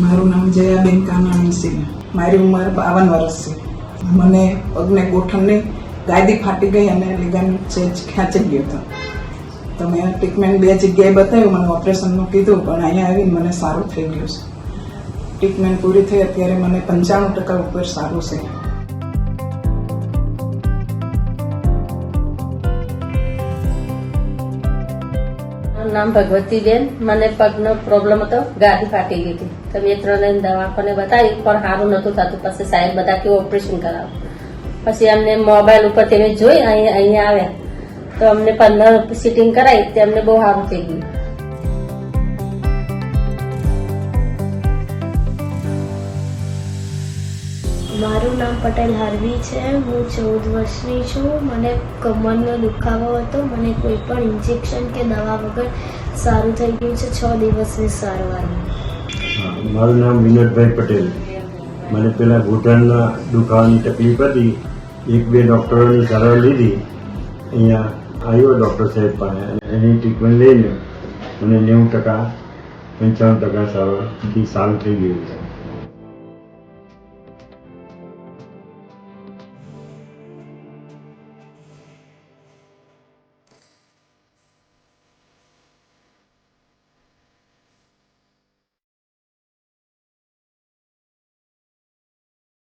મારું નામ જયાબેન કાનાણી છે. મારી ઉંમર 52 વર્ષ છે. મને પગને ગોઠણની ગાદી ફાટી ગઈ અને લિગામેન્ટ ચેન્જ ખેંચી ગયો હતો. તો મેં ટ્રીટમેન્ટ 2 જગ્યાએ બતાવ્યું, મને ઓપરેશનનું કીધું, પણ અહીંયા આવીને મને સારું થઈ ગયું છે. ટ્રીટમેન્ટ પૂરી થઈ અત્યારે મને 95% ઉપર સારું છે. નામ ભગવતીબેન. મને પગનો પ્રોબ્લેમ હતો, ગાદી ફાટી ગઈ હતી. તો 2-3 દવાખાને બતાવી પણ સારું નતું થતું. પછી સાહેબ બધા કે ઓપરેશન કરાવો. પછી અમને મોબાઈલ ઉપર તમે જોઈ અહીંયા આવ્યા તો અમને 15 સિટિંગ કરાવી, તે અમને બહુ સારું થઈ ગયું. મારું નામ પટેલ હાર્વી છે. હું 14 વર્ષની છું. મને કમરનો દુખાવો હતો. મને કોઈ પણ ઇન્જેક્શન કે દવા વગર સારું થઈ ગયું છે 6 દિવસની સારવારમાં. મારું નામ વિનોદભાઈ પટેલ. મને પેલા ઘૂંટણના દુખાવાની તકલીફ હતી. 1-2 ડૉક્ટરોની સારવાર લીધી. અહીંયા આવ્યો ડૉક્ટર સાહેબ પાસે, એની ટ્રીટમેન્ટ લઈને મને 90% 95% સારવારથી સારું થઈ ગયું છે.